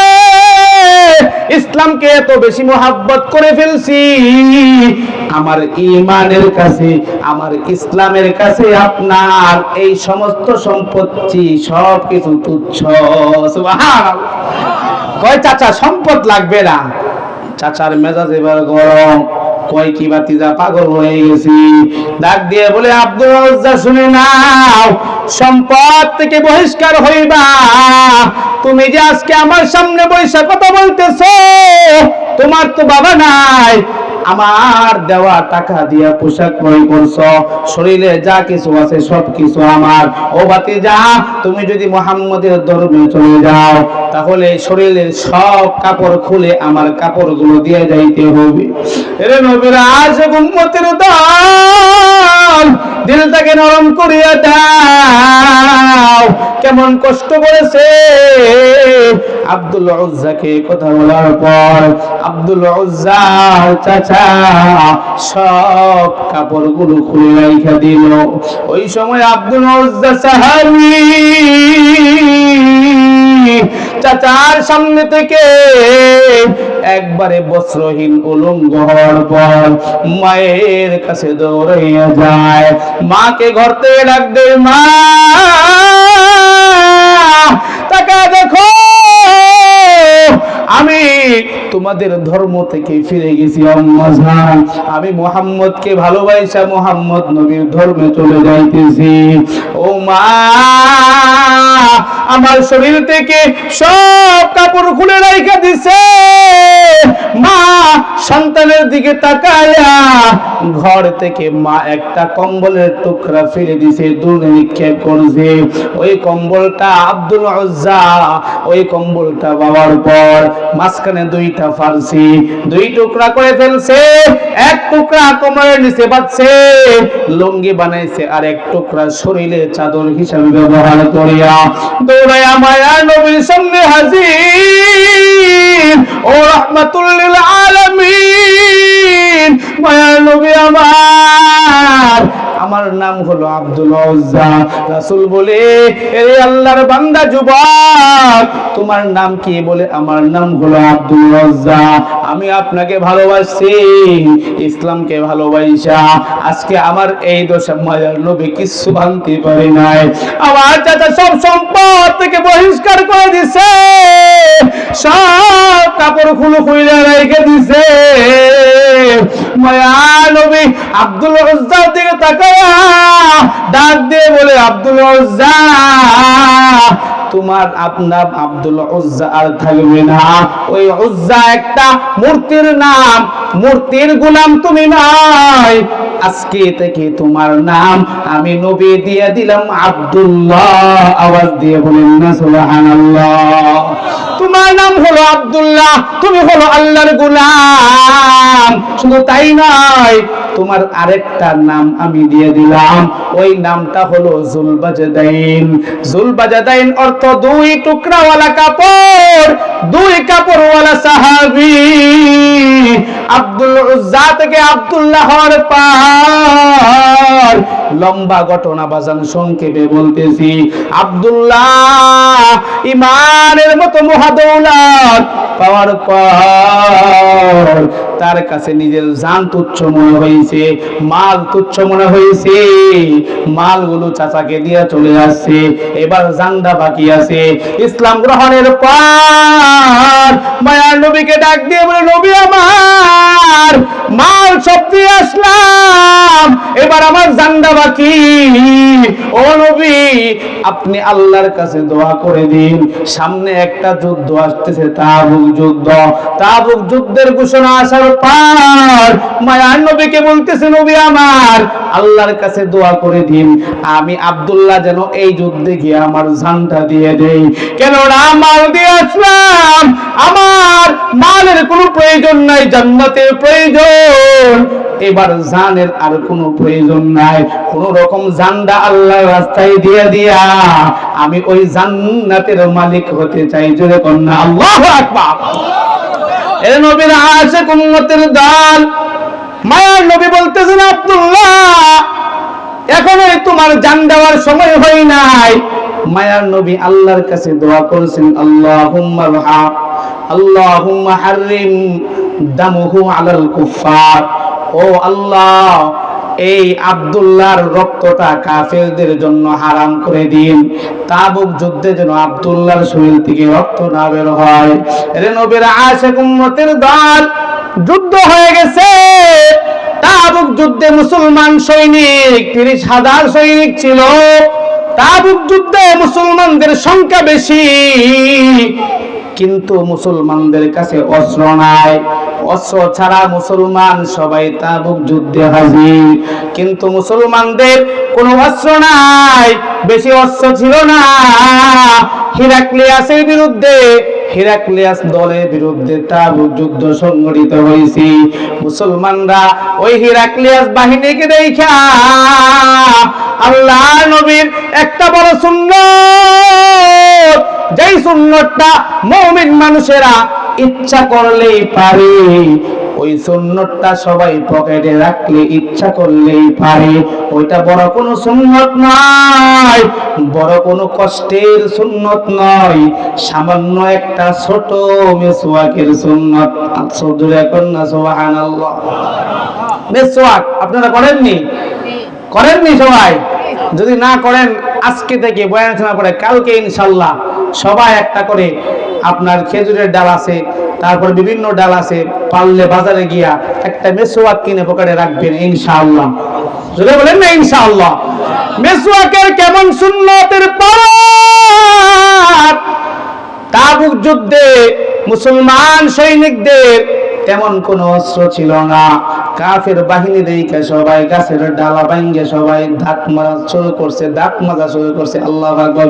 ইসলামকে এত বেশি মুহাব্বত করে ফেলছি, আমার ঈমানের কাছে, আমার ইসলামের কাছে আপনার এই সমস্ত সম্পত্তি সবকিছু তুচ্ছ। সুবহানাল্লাহ। কয় চাচা সম্পদ লাগবে না। চাচার মেজাজ এবার গরম। কয় কি ভাতিজা পাগল হয়ে গেছি? ডাক দিয়ে বলে আব্দুল উজ্জা শুনে নাও, সম্পদ থেকে বহিষ্কার হইবা। তুমি যে আজকে আমার সামনে বৈশা কথা বলতেছো, তোমার তো বাবা নাই, আমার দেওয়া টাকা দিয়া পোশাক ক্রয় করছো, শরীরে যা কিছু আছে সবকিছু আমার। ও ভাতিজা তুমি যদি মুহাম্মদের ধর্মে চলে যাও তাহলে শরীরের সব কাপড় খুলে আমার কাপড়গুলো দিয়ে যাইতে হবে। এরে নবীর আশিক উম্মতের দল, দিলটাকে নরম করিয়া দাও। কেমন কষ্ট করেছে। আব্দুল উজ্জাকে কথা বলার পর আব্দুল উজ্জা চাচা সব কাপড়গুলো খুলে রাইখা দিল। ওই সময় আব্দুল উজ্জা সাহাবী চাচার সামনে থেকে একবারে বস্ত্রহীন উলঙ্গ হওয়ার পর মায়ের কাছে দৌড়াইয়া যায়। মাকে ঘর থেকে ডাক দেয়, মা তাকা দেখো, আমি তোমাদের ধর্ম থেকে ফিরে গেছি আম্মা জান, আমি মুহাম্মদকে ভালোবাসা মুহাম্মদ নবীর ধর্মে চলে যাইতেছি। ও মা আমার শরীর থেকে সব কাপড় খুলে রেখে দিছে। মা সন্তানের দিকে তাকায়া ঘর থেকে মা একটা কম্বলের টুকরা ফেলে দিছে, দূরে নিক্ষেপ করছে। ওই কম্বলটা আব্দুল উজ্জা, ওই কম্বলটা বাবার পর মাঝখানে দুইটা ফার্সি, দুই টুকরা করে ফেলছে। এক টুকরা কোমরের নিচে বাঁধছে, লুঙ্গি বানাইছে, আর এক টুকরা শরীরে চাদর হিসাবে ব্যবহার করিয়া দৌড়াইয়া মায়ার নবীর সামনে হাজির। ও রাহমাতুল লিল আলামিন, মায়ার নবী আমার নাম হলো আব্দুল উজ্জা। রাসূল বলে, এই আল্লাহর বান্দা যুবক, তোমার নাম কি? বলে, আমার নাম হলো আব্দুল উজ্জা। আমি আপনাকে ভালোবাসি, ইসলামকে ভালোবাসা আজকে আমার এই দশা মায়ার নবী কিছু ভাঙতে পারে নাই। আমার চাচা সব সম্পদ থেকে বহিষ্কার করে দিছে, সব কাপড় খুলে রেখে দিছে। মায়ার নবী আব্দুল উজ্জার দিকে তাকায়া ডাক দিয়ে বলে, আব্দুল উজ্জা, তোমার আপনার আব্দুল উজ্জা আর থাকবে না। ওই উজ্জা একটা মূর্তির নাম, মূর্তির গোলাম তুমি নয়। আজকে থেকে তোমার নাম আমি নবী দিয়ে দিলাম আব্দুল্লাহ। আওয়াজ দিয়ে বলেন না সুবহানাল্লাহ। তোমার নাম হলো আব্দুল্লাহ, তুমি হলো আল্লাহর গোলাম। শুধু তাই নয়, তোমার আরেকটা নাম আমি দিয়ে দিলাম, ওই নামটা হলো জুলবাজদাইন। জুলবাজদাইন অর্থ দুই টুকরাওয়ালা কাপড়, দুই কাপড়ওয়ালা সাহাবী। আব্দুল উজ্জা থেকে আব্দুল্লাহ হওয়ার পর লম্বা ঘটনা বাজান সংক্ষেপে বলতেছি। আব্দুল্লাহ ইমানের মতো মহাদৌলত পাওয়ার পর তার কাছে নিজের জান তুচ্ছ মনে হয়েছে, মাল তুচ্ছ মনে হয়েছে। মালগুলো চাচাকে দিয়ে চলে আসছে, এবার জানটা বাকি আছে। ইসলাম গ্রহণের পর মায়ার নবীকে ডাক দিয়ে বলে, নবী আমার মাল সব দিয়ে আসলাম, এবার আমার জানটা বাকি। ও নবী, আপনি আল্লাহর কাছে দোয়া করে দিন। সামনে একটা যুদ্ধ আসতেছে, তাবুক যুদ্ধ। তাবুক যুদ্ধের ঘোষণা আসার পর মায়ার নবীকে বলতেছে, নবী আমার আল্লাহর কাছে দোয়া করে দিন, আমি আব্দুল্লাহ যেন এই যুদ্ধে গিয়ে আমার জানটা দিয়ে দেই। কেননা মাল দিয়ে আসলাম, আমার মালের কোনো প্রয়োজন নাই, জান্নাতের প্রয়োজন। এবার জানের আর কোনো প্রয়োজন নাই। কোন রকম জানটা আল্লাহর রাস্তায় দিয়ে দিয়া আমি ওই জান্নাতের মালিক হতে চাই। জোরে কন্যা আল্লাহু আকবার। এ নবীর আশিক উম্মতের দল, মায়ার নবী বলতেছেন, আব্দুল্লাহ এখনোই তোমার জান দেওয়ার সময় হয় নাই। মায়ার নবী আল্লাহর কাছে দোয়া করেছেন, আল্লাহুম্মা হাররিম দামুহু আলাল কুফার। ও আল্লাহ, এই আব্দুল্লাহর রক্তটা কাফেরদের জন্য হারাম করে দিন। তাবুক যুদ্ধে যেন আব্দুল্লাহর শরীর থেকে রক্ত না বের হয়। এর নবীর আশিক উম্মতের দল, যুদ্ধ হয়ে গেছে। তাবুক যুদ্ধে মুসলমান সৈনিক 30,000 সৈনিক ছিল। তাবুক যুদ্ধে মুসলমানদের সংখ্যা বেশি, কিন্তু মুসলমানদের কাছে অস্ত্র নাই। অস্ত্র ছাড়া মুসলমান সবাই তাবুক যুদ্ধে হাজির, কিন্তু মুসলমানদের কোনো অস্ত্র নাই, বেশি অস্ত্র ছিল না। হিরাক্লিয়াসের বিরুদ্ধে, হিরাক্লিয়াস দলের বিরুদ্ধে তাবুক যুদ্ধ সংঘটিত হয়েছে। মুসলমানরা ওই হিরাক্লিয়াস বাহিনীকে দেখা আল্লাহ নবীর একটা বড় সুন্নত, যেই সুন্নতটা মুমিন মানুষেরা ইচ্ছা করলেই পারে, ওই সুন্নতটা সবাই পকেটে রাখলে ইচ্ছা করলেই পারে। ওইটা বড় কোনো সুন্নত নয়, বড় কোনো কষ্টের সুন্নত নয়, সামান্য একটা ছোট মিসওয়াকের সুন্নত। আল্লাহু আকবার, সুবহানাল্লাহ। মিসওয়াক আপনারা করেননি? করেননি সবাই? যদি না করেন, আজকে থেকে বয়ান শোনার পরে কালকে ইনশাআল্লাহ সবাই একটা করে, আপনার খেজুরের ডাল আছে, তারপর বিভিন্ন ডাল আছে, পারলে বাজারে গিয়া একটা মিসওয়াক কিনে পকেটে রাখবেন ইনশাআল্লাহ। যদি বলেন না ইনশাআল্লাহ, মিসওয়াকের কেমন সুন্নতের পাঠ। তাবুক যুদ্ধে মুসলমান সৈনিকদের তেমন কোনো অস্ত্র ছিল না। কাফের বাহিনী দেখে সবাই গাছের ডালা ভাঙ্গে সবাই দাঁত মারা শুরু করছে, দাঁত মাজা শুরু করছে। আল্লাহু আকবার।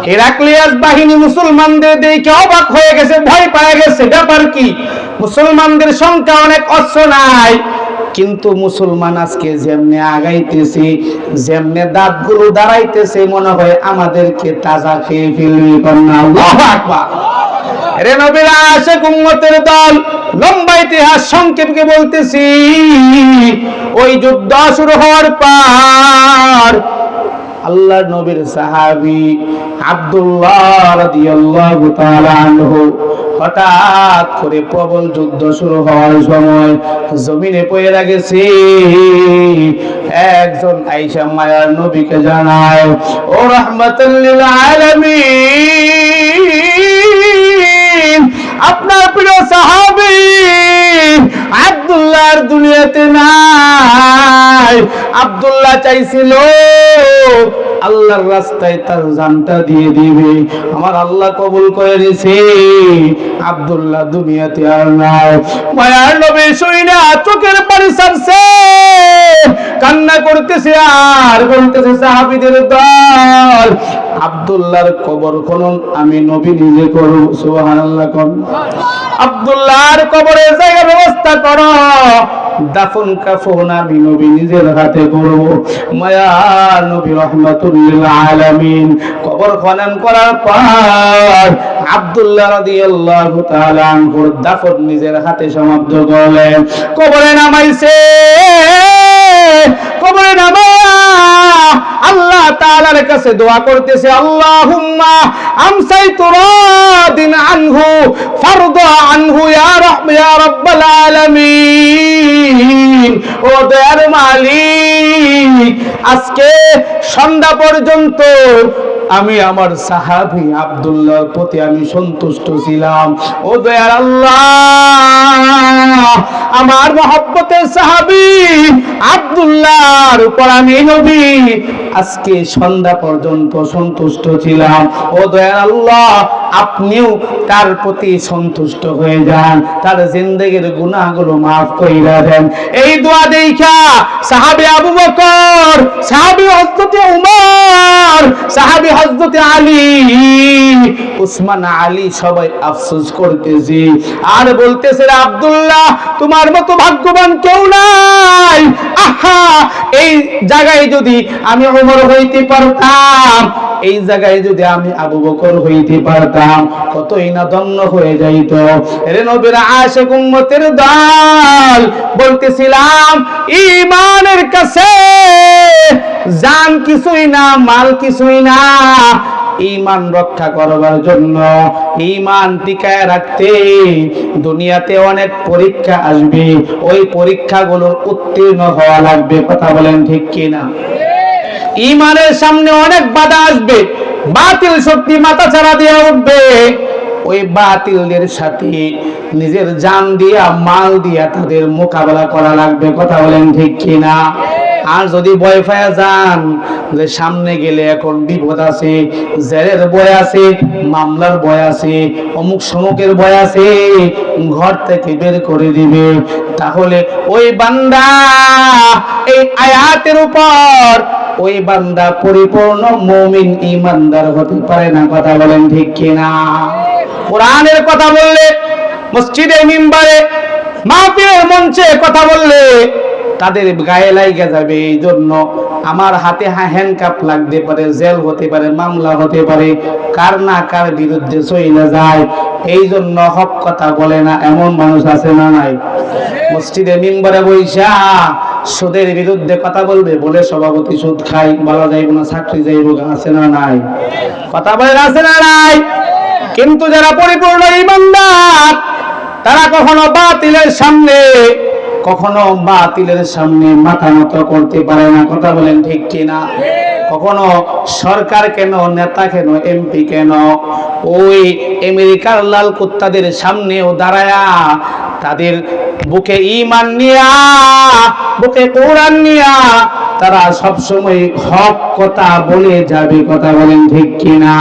হেরাক্লিয়াস বাহিনী মুসলমানদের দেখে অবাক হয়ে গেছে, ভয় পেয়ে গেছে। ব্যাপার কি? মুসলমানদের সংখ্যা অনেক, অস্ত্র নাই, কিন্তু মুসলমান আজকে যেমনে আগাইতেছে, যেমনে দাঁতগুলো দাঁড়াইতেছে, মনে হয় আমাদেরকে তাজা খেয়ে ফেলবে। আল্লাহু আকবার। রে নবীর আশিক উম্মতের দল, লম্বা ইতিহাস সংক্ষেপে বলতেছি। ওই যুদ্ধ শুরু হওয়ার পর আল্লাহর নবীর সাহাবী আব্দুল্লাহ রাদিয়াল্লাহু তাআলা আনহু হঠাৎ করে প্রবল যুদ্ধ শুরু হওয়ার সময় জমিনে পড়ে গেছে। একজন আয়েশা মায়ার নবীকে জানায়, ও রাহমাতুল লিল আলামিন, আপনার প্রিয় সাহাবী আব্দুল্লাহ আর দুনিয়াতে নাই। আব্দুল্লাহ চাইছিল আল্লাহর রাস্তায় তার জানটা দিয়ে দিবে, আমার আল্লাহ কবুল করে নিয়েছে। আব্দুল্লাহ দুনিয়াতে আর নাই। মায়ার নবী শুইনা চোখের পানি ছাড়ছে, কান্না করতেছে আর বলতেছে, সাহাবীদের দল, আব্দুল্লাহর কবর খনন আমি নবী নিজে করব। সুবহানাল্লাহ। আব্দুল্লাহর কবরের জায়গা ব্যবস্থা করো, দাফন কাফন আমি নবী নিজের হাতে করব। মায়ার নবী রাহমাতুল লিল আলামিন কবর খনন করার পর আব্দুল্লাহ রাদিয়াল্লাহু তাআলা আনহুর দাফন নিজের হাতে সমাপ্ত করলেন। কবরে নামাইছে, কবরে নামা আল্লাহ তাআলার কাছে দোয়া করতেছে, আল্লাহুম্মা আমসাইতু রাদিন আনহু ফারদা আনহু ইয়া রাব্বাল আলামিন। ও দয়ার মালিক, আজকে সন্ধ্যা পর্যন্ত আমি আমার সাহাবী আব্দুল্লাহর প্রতি আমি সন্তুষ্ট ছিলাম। ও দয়ার আল্লাহ, আমার মহব্বতের সাহাবী আব্দুল্লাহর উপর আমি নবী আজকে সন্ধ্যা পর্যন্ত সন্তুষ্ট ছিলাম। ও দয়ার আল্লাহ, আপনিও তার প্রতি সন্তুষ্ট হয়ে যান, তার জিন্দেগীর গুনাহগুলো মাফ কইরা দেন। এই দোয়া দেখা সাহাবী আবু বকর, সাহাবী হযরত উমর, সাহাবী হযরত আলী, উসমান, আলী সবাই আফসোস করতেছে আর বলতেছে, আব্দুল্লাহ তোমার মতো ভাগ্যবান কেউ নাই। আহা, এই জায়গায় যদি আমি ওমর হইতে পারতাম, এই জায়গায় যদি আমি আবু বকর হইতে পারতাম, কতই না ধন্য হয়ে যাইত। রে নবীর আশিক উম্মতের দল, বলতেছিলাম ঈমানের কাছে জান কিছুই না, মাল কিছুই না। ঈমান রক্ষা করবার জন্য, ঈমান টিকায় রাখতে দুনিয়াতে অনেক পরীক্ষা আসবে, ওই পরীক্ষাগুলোর উত্তীর্ণ হওয়া লাগবে। কথা বলেন ঠিক কিনা? ঈমানের সামনে অনেক বাধা আসবে, বাতিল শক্তি মাথা ছাড়া দিয়ে উঠবে। ওই বাতিলদের সাথে নিজের জান দিয়া, মাল দিয়া তাদের মোকাবেলা করা লাগবে। কথা বলেন ঠিক কিনা? আর যদি ভয় পায়া যান যে সামনে গেলে এখন বিপদ আছে, জেলের ভয় আছে, মামলার ভয় আছে, অমুক সমুকের ভয় আছে, ঘর থেকে বের করে দিবে, তাহলে ওই বান্দা এই আয়াতের উপর ওই বান্দা পরিপূর্ণ মুমিন ঈমানদার হতে পারে না। কথা বলেন ঠিক কিনা? কোরআনের কথা বললে, মসজিদে মিম্বারে মাহফিলের মঞ্চে কথা বললে তাদের গায়ে লাগা যাবে। এই জন্য আমার হাতে হ্যান্ডকাপ লাগতে পারে, জেল হতে পারে, মামলা হতে পারে, কার না কার বিরুদ্ধে চলে যায়। এই জন্য হক কথা বলে না এমন মানুষ আছে না নাই? মসজিদে মিম্বারে বইসা সুদের বিরুদ্ধে কথা বলবে, বলে সভাপতি সুদ খাই, বলা যাইব না, চাকরি যাইব, আছে না নাই? কথা বলে আছে না নাই? কিন্তু যারা পরিপূর্ণ ঈমানদার, তারা কখনো বাতিলের সামনে, কখনো বাতিলের সামনে মাথা নত করতে পারে না। কথা বলেন ঠিক কিনা? কখনো সরকার কেন, নেতা কেন, এমপি কেন, ওই আমেরিকার লাল কুত্তাদের সামনেও দাঁড়ায়া তাদের বুকে ঈমান নিয়া, বুকে কোরআন নিয়া তারা সব সময় হক কথা বলে যাবে। কথা বলেন ঠিক কিনা?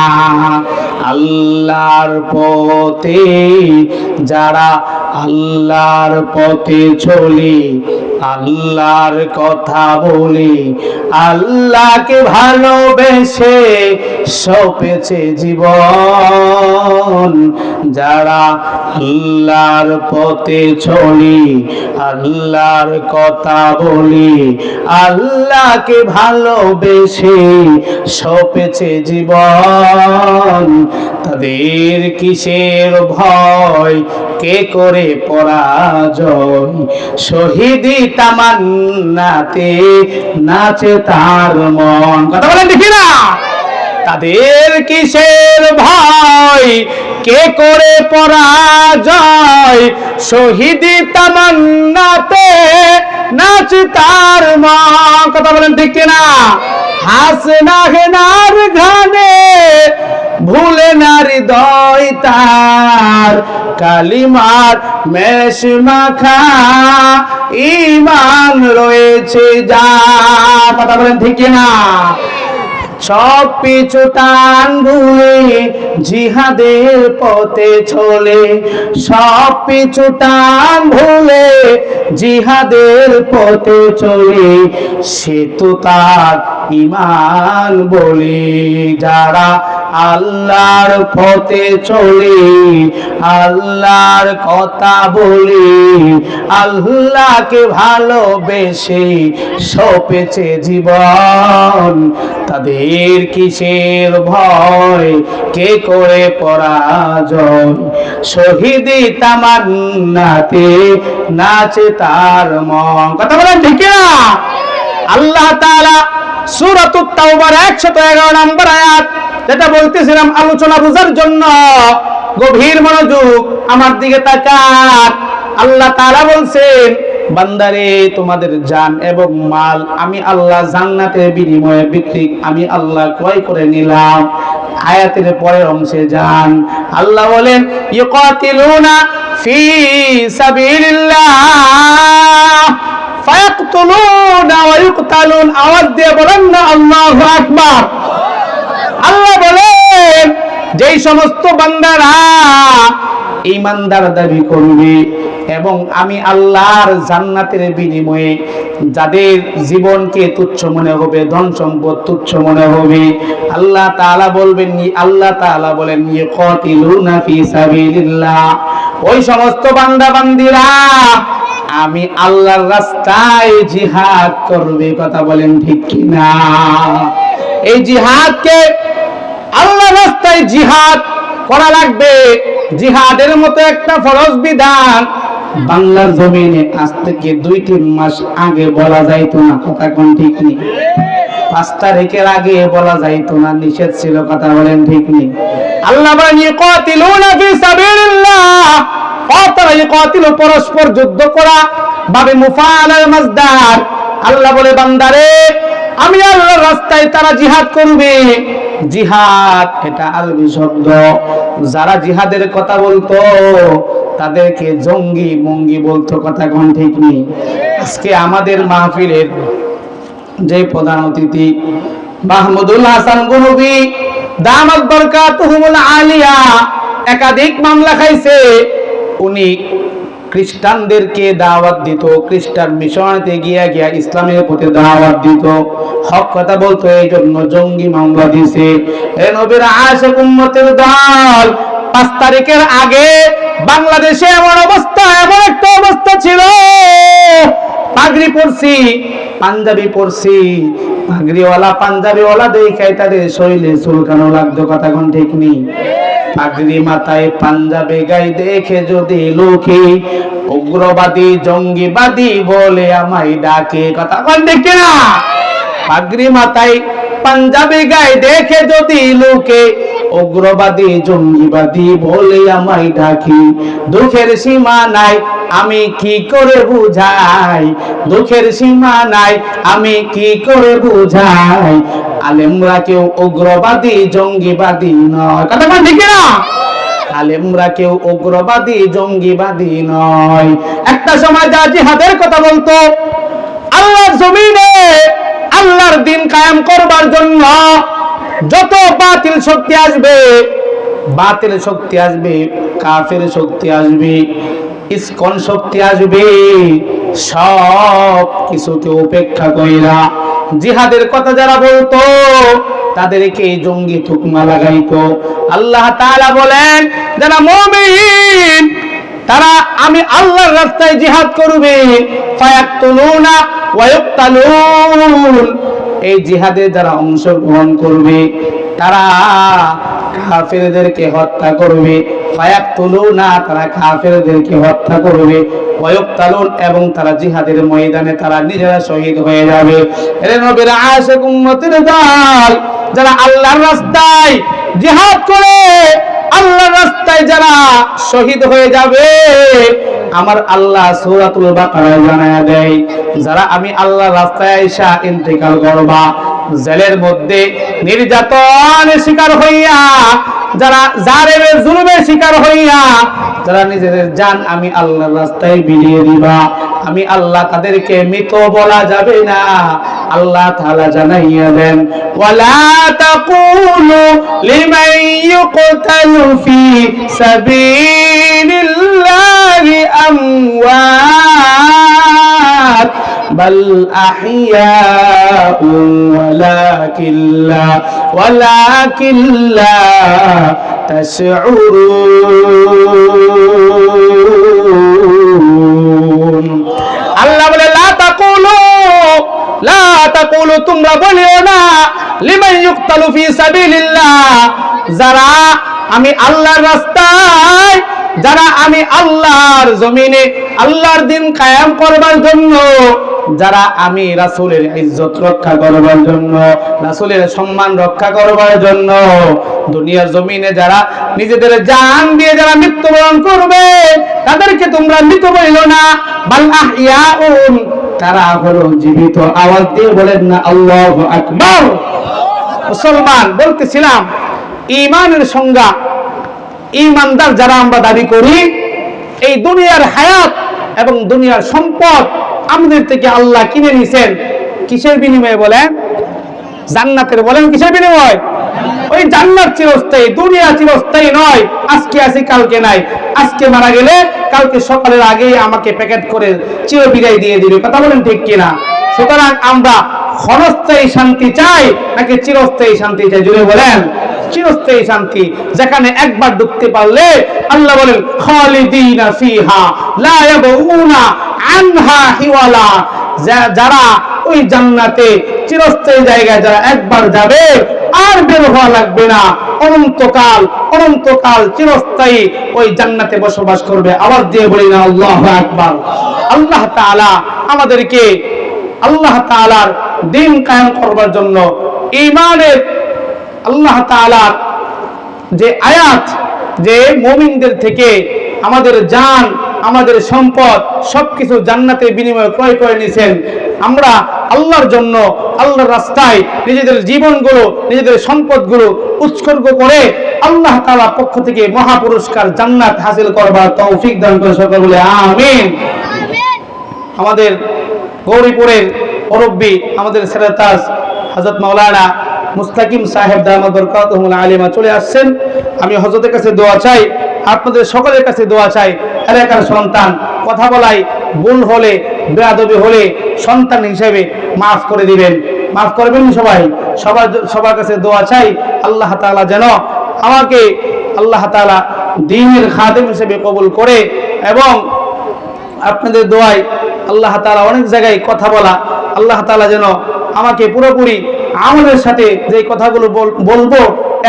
আল্লাহর পথে যারা আল্লাহর পথে চলে, আল্লাহর কথা বলি, আল্লাহকে ভালোবেসে সপেছে জীবন। যারা আল্লাহর পথে চলি, আল্লাহর কথা বলি, আল্লাহকে ভালোবেসে সপেছে জীবন, তাদের কিসের ভয়, কে করে পরাজয়, শহীদি তামান্নাতে নাচে তার মন। কথা বলেন দেখি না? তাদের কিসের ভয়, কে করে পরাজয়, শহীদি তামান্নাতে নাচে তার মন। কথা বলেন ঠিক কিনা? হাসনা হেনার ঘানে ভুলে না হৃদয় তার, কালিমার মেশ মাখা ঈমান রয়েছে যার। কথা বলেন ঠিক কিনা? সব পিছু টান ভুলে জিহাদের পথে চলে, সব পিছু টান ভুলে জিহাদের পথে চলে, সে তো তার ঈমান বলে। যারা আল্লাহর পথে চলে, আল্লাহর কথা বলি, আল্লাহকে ভালোবেসে সপেছে জীবন, তাদের কিসের ভয়, কে করে পরাজয়, শহীদি তামান্নাতে নাচে তার মন। কথা বলেন ঠিক না? আল্লাহ তাআলা সূরাতুত তাওবার 111 নম্বর আয়াত, যেটা বলতেছিলাম আলোচনা বোঝার জন্য গভীর মনোযোগ আমার দিকে তাকান। আল্লাহ তাআলা বলছেন, বান্দারে তোমাদের জান এবং মাল আমি আল্লাহ জান্নাতের বিনিময়ে বিক্রি আমি আল্লাহ ক্রয় করে নিলাম। আয়াতের পরের অংশে যান, আল্লাহ বলেন ইউকাতিলুনা ফি সাবিলিল্লাহ ফায়াকতুলুনা ওয়া ইউকতালুন। আওয়াজ দিয়ে বলেন না আল্লাহু আকবার। আল্লাহ বলেন যেই সমস্ত বান্দারা ঈমানদার দাবি করবে এবং আমি আল্লাহর জান্নাতের বিনিময়ে যাদের জীবনকে তুচ্ছ মনে হবে, ধন সম্পদ তুচ্ছ মনে হবে, আল্লাহ তাআলা বলবেন, আল্লাহ তাআলা বলেন ইউকাতিলুনা ফি সাবিলিল্লাহ, ওই সমস্ত বান্দা বান্দিরা আমি আল্লাহর রাস্তায় জিহাদ করবে। কথা বলেন ঠিক কিনা? এই জিহাদকে আল্লাহর রাস্তায় জিহাদ করা লাগবে। জিহাদের মতো একটা ফরজ বিধান বাংলার জমিনে আজ থেকে 2-3 মাস আগে বলা যাইতো না। কথা কোন ঠিক নেই? 5 তারিখের আগে বলা যাইতো না, নিষেধ ছিল। কথা বলেন ঠিক নেই? আল্লাহ বলেন ইউকাতিলুনা ফি সাবিলিল্লাহ, ইউকাতিলু পরস্পর যুদ্ধ করা, বাবে মুফাআলাল মাজদার। আল্লাহ বলে বান্দারে আমি আল্লাহর রাস্তায় তারা জিহাদ করবে। জিহাদ এটা আরবি শব্দ, যারা জিহাদের কথা বলতো তাদেরকে জঙ্গি মঙ্গি বলতো। কথা কোন ঠিক নেই? আজকে আমাদের মাহফিলের যে প্রধান অতিথি মাহমুদুল হাসান গনবী দামাত বরকাতুহুল আলিয়া, একাধিক মামলা খাইছে। উনি খ্রিস্টানদেরকে দাওয়াত দিত, খ্রিস্টান মিশনারিতে গিয়া গিয়া ইসলামের প্রতি দাওয়াত দিত, হক কথা বলতো, এই জন্য জঙ্গি মামলা দিছে। এ নবীর আশিক উম্মতের দল 5 তারিখের আগে বাংলাদেশে এমন একটা অবস্থা ছিল, পাগড়ি পরছি, পাঞ্জাবি পরছি, পাগড়িওয়ালা পাঞ্জাবিওয়ালা দেখাই তাদের শরীরে চুলকানো লাগতো। কথা কোন ঠিক নেই? পাগড়ি মাথায় পাঞ্জাবি গায়ে দেখে যদি লোকে উগ্রবাদী জঙ্গিবাদী বলে আমায় ডাকে। কথা কোন ঠিক না? পাগড়ি মাথায় পাঞ্জাবি গায়ে দেখে যদি লোকে উগ্রবাদী জঙ্গিবাদী বলে আমায় ডাকি, দুঃখের সীমা নাই আমি কি করে বুঝাই, দুঃখের সীমা নাই আমি কি করে বুঝাই, আলেমরা কেউ উগ্রবাদী জঙ্গিবাদী নয়। কথা বলেন ঠিক না? আলেমরা কেউ উগ্রবাদী জঙ্গিবাদী নয়। একটা সময় যা জিহাদের কথা বলতো আল্লাহর জমিনে আল্লাহর দ্বীন কায়েম করবার জন্য যত বাতিল শক্তি আসবে, বাতিল শক্তি আসবে, কাফের শক্তি আসবে, ইসকন শক্তি আসবে, সব কিছুকে উপেক্ষা কইরা জিহাদের কথা যারা বলতো তাদেরকে জঙ্গি তুকমা লাগাইতো। আল্লাহ তাআলা বলেন যারা মুমিন তারা আমি আল্লাহর রাস্তায় জিহাদ করবে, ফায়াকতুলুনা ওয়া ইউকতালুন, এই জিহাদে যারা অংশগ্রহণ করবে তারা কাফেরদেরকে হত্যা করবে, ফায়াকতুলুনা তারা কাফেরদেরকে হত্যা করবে, ওয়া ইউকতালুন এবং তারা জিহাদের ময়দানে তারা নিজেরা শহীদ হয়ে যাবে। এর নবীর আশিক উম্মতের দল যারা আল্লাহর রাস্তায় জিহাদ করে আল্লাহর রাস্তায় যারা শহীদ হয়ে যাবে, আমার আল্লাহ সূরাতুল বাকারায় জানায়া দেয় যারা আমি আল্লাহর রাস্তায় আইসা ইন্তেকাল করবা, জেলের মধ্যে নির্যাতনের শিকার হইয়া, যারা জালেমের জুলুমের শিকার হইয়া যারা নিজেদের জান আমি আল্লাহর রাস্তায় বিলিয়ে দিবা, আমি আল্লাহ তাদেরকে মৃত বলা যাবে না। আল্লাহ তাআলা জানাইয়া দেন ওয়ালা তাকুলু লিমান ইউকতালু ফি সাবিলিল্লাহি আমওয়াত বাল আহইয়াউ ওয়ালাকিন লা তাশউরুন। আল্লাহ বলে লা তাকুলু তোমরা বলিও না লিমান ইউকতালু ফি সাবিলিল্লাহ, যারা আমি আল্লাহর রাস্তায়, যারা আমি আল্লাহর জমিনে আল্লাহর দ্বীন কায়েম করবার জন্য, যারা আমি রাসূলের ইজ্জত রক্ষা করবার জন্য, রাসূলের সম্মান রক্ষা করবার জন্য দুনিয়ার জমিনে যারা নিজেদের জান দিয়ে যারা মৃত্যুবরণ করবে তাদেরকে তোমরা মৃত বলিও না, বাল আহইয়াউন তারা হলো জীবিত। আওয়াজ দিয়ে বলেন না আল্লাহু আকবার। মুসলমান বলতেছিলাম ঈমানের সংজ্ঞা, ঈমানদার যারা আমরা দাবি করি, এই দুনিয়ার হায়াত এবং দুনিয়ার সম্পদ আমাদের থেকে আল্লাহ কিনে নিছেন কিসের বিনিময়ে বলেন? জান্নাতের। বলেন কিসের বিনিময়ে? ওই জান্নাত চিরস্থায়ী, দুনিয়া চিরস্থায়ী নয়। আজকে আছি কালকে নাই, আজকে মারা গেলে কালকে সকালের আগেই আমাকে প্যাকেট করে চিরবিদায় দিয়ে দিবে। কথা বলেন ঠিক কিনা? সুতরাং আমরা ক্ষণস্থায়ী শান্তি চাই নাকি চিরস্থায়ী শান্তি চাই? জুড়ে বলেন চিরস্থায়ী শান্তি, যেখানে একবার ঢুকতে পারলে আল্লাহ বলেন খালিদিনা ফিহা লা ইয়াবউনা আনহা হিওয়ালা, যারা ওই জান্নাতে চিরস্থায়ী জায়গায় যারা একবার যাবে আর বের হওয়া লাগবে না, অনন্তকাল অনন্তকাল চিরস্থায়ী ওই জান্নাতে বসবাস করবে। আওয়াজ দিয়ে বলি না আল্লাহু আকবার। আল্লাহ তাআলা আমাদেরকে আল্লাহ তাআলার দ্বীন কায়েম করবার জন্য ঈমানের আল্লাহ তাআলার যে আয়াত, যে মুমিনদের থেকে আমাদের জান আমাদের সম্পদ সবকিছু জান্নাতের বিনিময়ে ক্রয় করে নিয়েছেন। আমরা আল্লাহর জন্য আল্লাহর রাস্তায় নিজেদের জীবনগুলো নিজেদের সম্পদগুলো উৎসর্গ করে আল্লাহ তাআলার পক্ষ থেকে মহা পুরস্কার জান্নাত হাসিল করবার তৌফিক দান করে সকলে বলে আমিন। আমাদের গৌরীপুরের মুরব্বি আমাদের সেরাতাজ হযরত মাওলানা মুস্তাকিম সাহেব দামাত বরকাতুহুল আলিমা চলে আসছেন। আমি হযরতের কাছে দোয়া চাই, আপনাদের সকলের কাছে দোয়া চাই। এলাকার সন্তান, কথা বলাই ভুল হলে বেয়াদবি হলে সন্তান হিসেবে মাফ করে দিবেন, মাফ করবেন সবাই। সবার কাছে দোয়া চাই আল্লাহ তাআলা যেন আমাকে আল্লাহ তাআলা দ্বীনের খাদেম হিসেবে কবুল করে, এবং আপনাদের দোয়ায় আল্লাহ তাআলা অনেক জায়গায় কথা বলা, আল্লাহ তাআলা যেন আমাকে পুরোপুরি আমলের সাথে যে কথাগুলো বলবো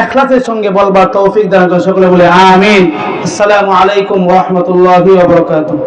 ইখলাসের সঙ্গে বলবার তৌফিক দান করে সকলে বলে আমিন। আসসালামু আলাইকুম ওয়া রাহমাতুল্লাহি ওয়া বারাকাতুহু।